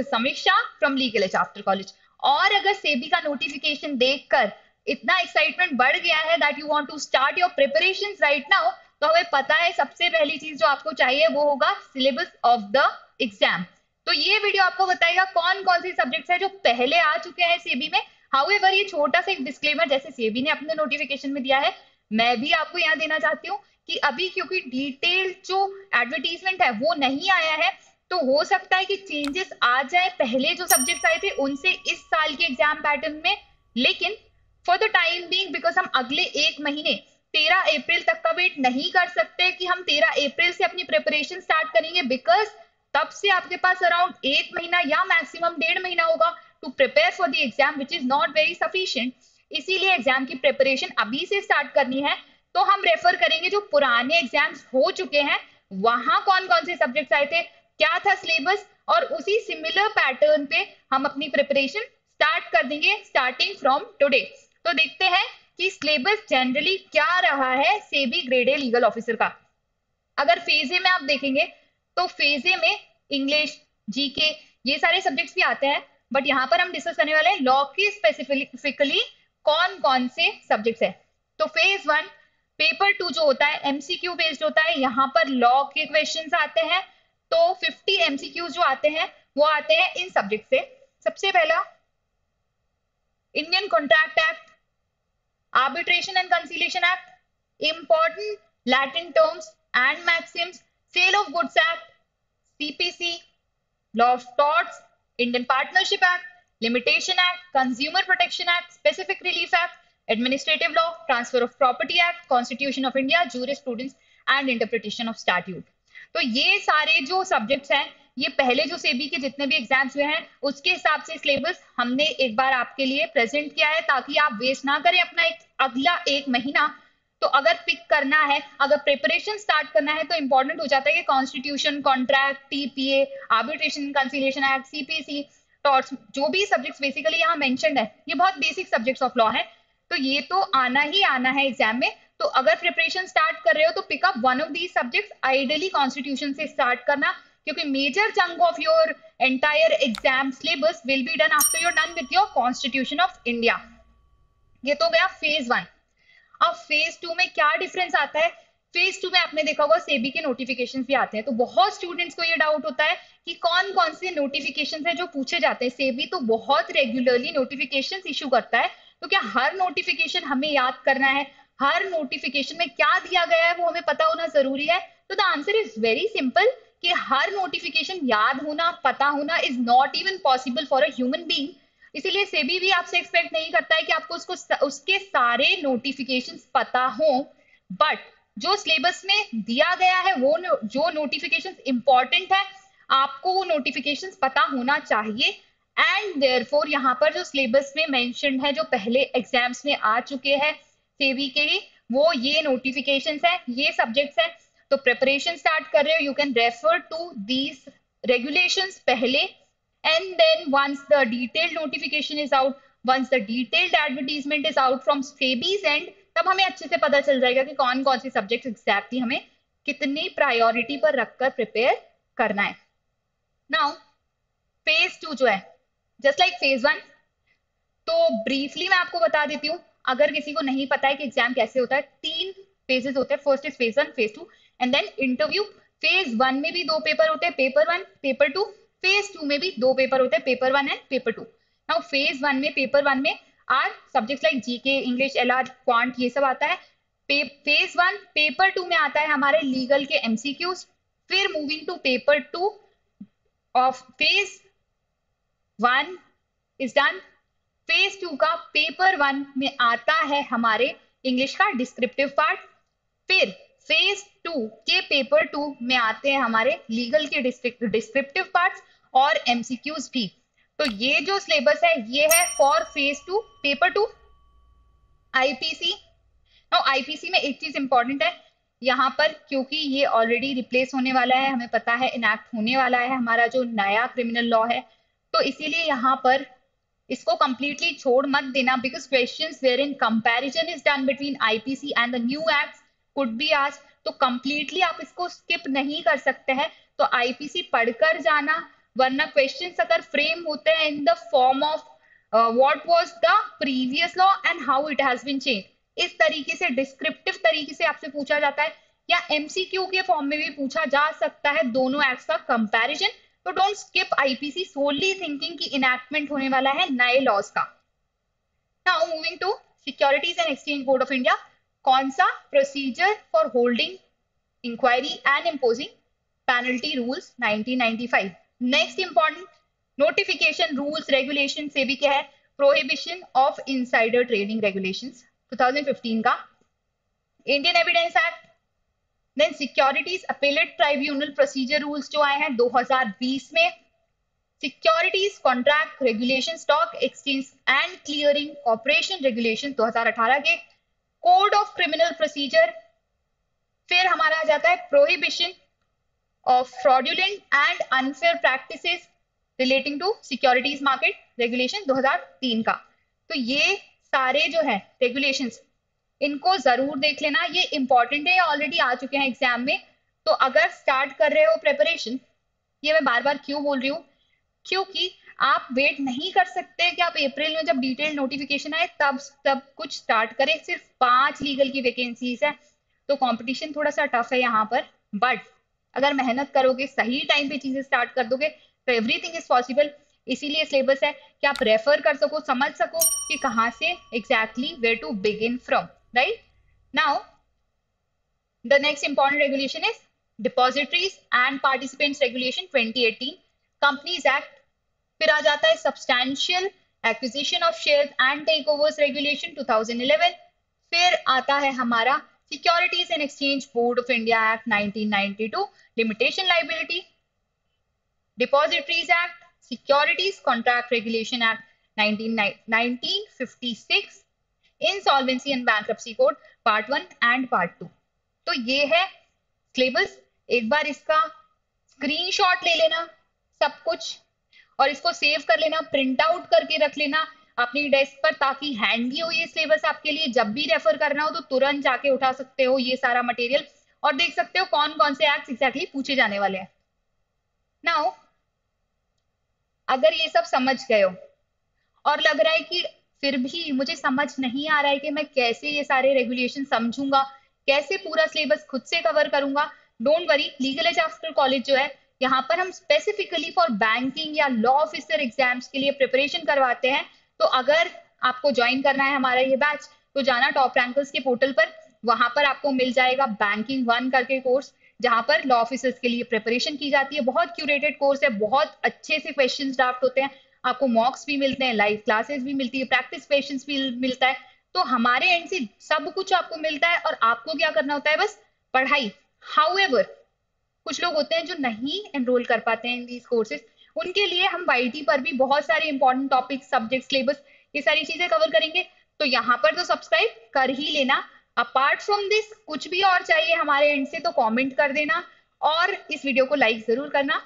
is समीक्षा from Legal Edge After College। और अगर सेबी का नोटिफिकेशन देखकर इतना एक्साइटमेंट बढ़ गया है that you want to start your preparations right now, तो हमें पता है सबसे पहली चीज जो आपको चाहिए वो होगा सिलेबस ऑफ द एग्जाम। तो ये वीडियो आपको बताएगा कौन कौन से सब्जेक्ट्स है जो पहले आ चुके हैं सेबी में। हाउएवर ये छोटा सा एक डिस्क्लेमर जैसे सेबी ने अपने नोटिफिकेशन में दिया है, मैं भी आपको यहाँ देना चाहती हूँ कि अभी क्योंकि डिटेल जो एडवर्टीजमेंट है वो नहीं आया है, तो हो सकता है कि चेंजेस आ जाए पहले जो सब्जेक्ट्स आए थे उनसे इस साल के एग्जाम पैटर्न में। लेकिन for the time being, because हम अगले एक महीने 13 अप्रैल तक का वेट नहीं कर सकते कि हम 13 अप्रैल से अपनी प्रिपरेशन स्टार्ट करेंगे, बिकॉज तब से आपके पास अराउंड एक महीना या मैक्सिमम 1.5 महीना होगा to prepare for the exam, which is not very sufficient. इसीलिए एग्जाम की प्रिपरेशन अभी से स्टार्ट करनी है। तो हम रेफर करेंगे जो पुराने एग्जाम्स हो चुके हैं, वहां कौन कौन से सब्जेक्ट्स आए थे, क्या था सिलेबस, और उसी सिमिलर पैटर्न पे हम अपनी प्रिपरेशन स्टार्ट कर देंगे स्टार्टिंग फ्रॉम टुडे। तो देखते हैं कि सिलेबस जनरली क्या रहा है SEBI grade a legal officer का। अगर फेज ए में आप देखेंगे तो फेज ए में इंग्लिश, जीके ये सारे सब्जेक्ट्स भी आते हैं, बट यहाँ पर हम डिस्कस करने वाले हैं लॉ के स्पेसिफिकली कौन कौन से सब्जेक्ट्स है। तो फेज 1 पेपर 2 जो होता है एमसीक्यू बेस्ड होता है, यहाँ पर लॉ के क्वेश्चंस आते हैं। तो 50 एमसीक्यू जो आते हैं वो आते हैं इन सब्जेक्ट से। सबसे पहला Indian contract act, arbitration and conciliation act, important Latin terms and maxims, sale of goods act, CPC, law of torts, Indian partnership act, limitation act, consumer protection act, specific relief act, administrative law, transfer of property act, constitution of India, jurisprudence and interpretation of statute. तो ये सारे जो subjects हैं ये पहले जो सेबी के जितने भी एग्जाम्स हुए हैं उसके हिसाब से सिलेबस हमने एक बार आपके लिए प्रेजेंट किया है, ताकि आप वेस्ट ना करें अपना अगला एक महीना। तो अगर पिक करना है, अगर प्रिपरेशन स्टार्ट करना है, तो इंपॉर्टेंट हो जाता है कि constitution, contract, TPA, arbitration conciliation act, CPC, torts, जो भी सब्जेक्ट्स बेसिकली यहाँ मेंशन्ड है ये बहुत बेसिक सब्जेक्ट्स ऑफ लॉ है, तो ये तो आना ही आना है एग्जाम में। तो अगर प्रिपरेशन स्टार्ट कर रहे हो तो pickup one of these subjects, ideally constitution से स्टार्ट करना, क्योंकि major chunk of your entire exam syllabus will be done after you're done with your constitution of India. ये तो गया फेज 1। अब फेज 2 में क्या डिफरेंस आता है? फेज 2 में आपने देखा होगा सेबी के नोटिफिकेशंस भी आते हैं, तो बहुत स्टूडेंट्स को ये डाउट होता है कि कौन कौन से नोटिफिकेशंस है जो पूछे जाते हैं। सेबी तो बहुत रेगुलरली नोटिफिकेशंस इशू करता है, तो क्या हर नोटिफिकेशन हमें याद करना है? हर नोटिफिकेशन में क्या दिया गया है वो हमें पता होना जरूरी है? तो the answer is very simple कि हर नोटिफिकेशन याद होना, पता होना is not even possible for a human being. इसीलिए सेबी भी आपसे एक्सपेक्ट नहीं करता है कि आपको उसके सारे नोटिफिकेशंस पता हो, बट जो सिलेबस में दिया गया है वो जो नोटिफिकेशंस इंपॉर्टेंट है आपको वो नोटिफिकेशंस पता होना चाहिए। एंड देयरफॉर यहाँ पर जो सिलेबस में मेंशन्ड है जो पहले एग्जाम्स में आ चुके हैं सेबी के ही, वो ये नोटिफिकेशंस है, ये सब्जेक्ट्स है। तो प्रिपरेशन स्टार्ट कर रहे हो, you can refer to these regulations पहले, and then once the detailed notification is out, once the detailed advertisement is out from SEBI's end, तब हमें अच्छे से पता चल जाएगा कि कौन कौन से सब्जेक्ट्स एग्जैक्टली हमें कितनी प्रायोरिटी पर रखकर प्रिपेयर करना है। नाउ फेज 2 जो है जस्ट लाइक फेज 1, तो ब्रीफली मैं आपको बता देती हूँ अगर किसी को नहीं पता है कि एग्जाम कैसे होता है। 3 फेजेस होते हैं, first is phase 1, phase 2 and then interview. Phase 1 में भी 2 पेपर होते हैं, पेपर 1, पेपर 2। फेज 2 में भी 2 पेपर होते हैं, paper 1 and paper 2। Now phase 1 में, पेपर 1 में are subjects like GK, English, LR, quant, ये सब आता है। फेज 1 पेपर 2 में आता है हमारे लीगल के एमसीक्यूज। फिर moving to paper 2 of phase 1 is done. Phase 2 का पेपर 1 में आता है हमारे इंग्लिश का डिस्क्रिप्टिव पार्ट। फिर फेज 2 के पेपर 2 में आते हैं हमारे लीगल के डिस्क्रिप्टिव पार्ट्स और एमसीक्यूज भी। तो ये जो सिलेबस है ये है for phase 2 paper 2। IPC, now IPC में एक चीज इंपॉर्टेंट है यहाँ पर, क्योंकि ये ऑलरेडी रिप्लेस होने वाला है, हमें पता है इनैक्ट होने वाला है हमारा जो नया क्रिमिनल लॉ है, तो इसीलिए यहाँ पर इसको कंप्लीटली छोड़ मत देना, because questions where in comparison is done between IPC and the new act could be asked. तो कंप्लीटली आप इसको स्किप नहीं कर सकते हैं। तो आईपीसी पढ़कर जाना, वरना क्वेश्चंस अगर फ्रेम होते हैं in the form of what was the previous law and how it has been change, इस तरीके से डिस्क्रिप्टिव तरीके से आपसे पूछा जाता है, या एमसीक्यू के फॉर्म में भी पूछा जा सकता है दोनों एक्ट्स का कंपैरिजन। तो don't skip IPC so only thinking की इनैक्टमेंट होने वाला है नए लॉज का। Now moving to securities and exchange board of India, कौन सा procedure for holding inquiry and imposing penalty rules 1995। Next important notification rules regulation से भी क्या है, prohibition of insider trading regulations 2015 का, Indian evidence act, then securities appellate tribunal procedure rules जो आए हैं 2020 में, securities contract regulation, stock exchange and clearing operation regulation 2018 के, कोड ऑफ क्रिमिनल प्रोसीजर, फिर हमारा आ जाता है prohibition of fraudulent and unfair practices relating to securities market regulation 2003 का। तो ये सारे जो है रेगुलेशंस, इनको जरूर देख लेना, ये इंपॉर्टेंट है, ऑलरेडी आ चुके हैं एग्जाम में। तो अगर स्टार्ट कर रहे हो प्रिपरेशन, ये मैं बार बार क्यों बोल रही हूँ, क्योंकि आप वेट नहीं कर सकते कि आप अप्रैल में जब डिटेल नोटिफिकेशन आए तब कुछ स्टार्ट करें। सिर्फ 5 लीगल की वैकेंसीज है, तो कंपटीशन थोड़ा सा टफ है यहाँ पर, बट अगर मेहनत करोगे, सही टाइम पे चीजें स्टार्ट कर दोगे, तो एवरीथिंग इज पॉसिबल। इसीलिए सिलेबस है कि आप रेफर कर सको, समझ सको कि कहाँ से exactly where to begin from, right. Now the next important regulation is depositories and participants regulation 2018, companies act, फिर आ जाता है substantial acquisition of shares and takeovers regulation 2011, फिर आता है हमारा securities and exchange board of India act 1992, limitation liability, depositories act, securities contract regulation act 1956, insolvency and bankruptcy code part 1 and part 2। तो ये है सिलेबस, एक बार इसका स्क्रीनशॉट ले लेना सब कुछ, और इसको सेव कर लेना, प्रिंट आउट करके रख लेना अपनी डेस्क पर, ताकि हैंडी हो ये सिलेबस आपके लिए। जब भी रेफर करना हो तो तुरंत जाके उठा सकते हो ये सारा मटेरियल और देख सकते हो कौन कौन से एक्ट्स एग्जैक्टली पूछे जाने वाले हैं। नाउ अगर ये सब समझ गए हो और लग रहा है कि फिर भी मुझे समझ नहीं आ रहा है कि मैं कैसे ये सारे रेगुलेशन समझूंगा, कैसे पूरा सिलेबस खुद से कवर करूंगा, don't worry, legal edge after college जो है, यहाँ पर हम स्पेसिफिकली फॉर बैंकिंग या लॉ ऑफिसर एग्जाम्स के लिए प्रिपरेशन करवाते हैं। तो अगर आपको ज्वाइन करना है हमारा ये बैच, तो जाना टॉप रैंकर्स के पोर्टल पर, वहां पर आपको मिल जाएगा बैंकिंग 1 करके कोर्स, जहां पर लॉ ऑफिसर्स के लिए प्रिपरेशन की जाती है। बहुत क्यूरेटेड कोर्स है, बहुत अच्छे से क्वेश्चन ड्राफ्ट होते हैं, आपको मॉक्स भी मिलते हैं, लाइव क्लासेस भी मिलती है, प्रैक्टिस क्वेश्चंस भी मिलता है। तो हमारे एंड से सब कुछ आपको मिलता है और आपको क्या करना होता है, बस पढ़ाई। हाउएवर कुछ लोग होते हैं जो नहीं एनरोल कर पाते हैं इन दीज कोर्सेज, उनके लिए हम वाईटी पर भी बहुत सारे इंपॉर्टेंट टॉपिक, सब्जेक्ट, सिलेबस, ये सारी चीजें कवर करेंगे। तो यहाँ पर तो सब्सक्राइब कर ही लेना। अपार्ट फ्रॉम दिस कुछ भी और चाहिए हमारे एंड से तो कमेंट कर देना और इस वीडियो को लाइक जरूर करना।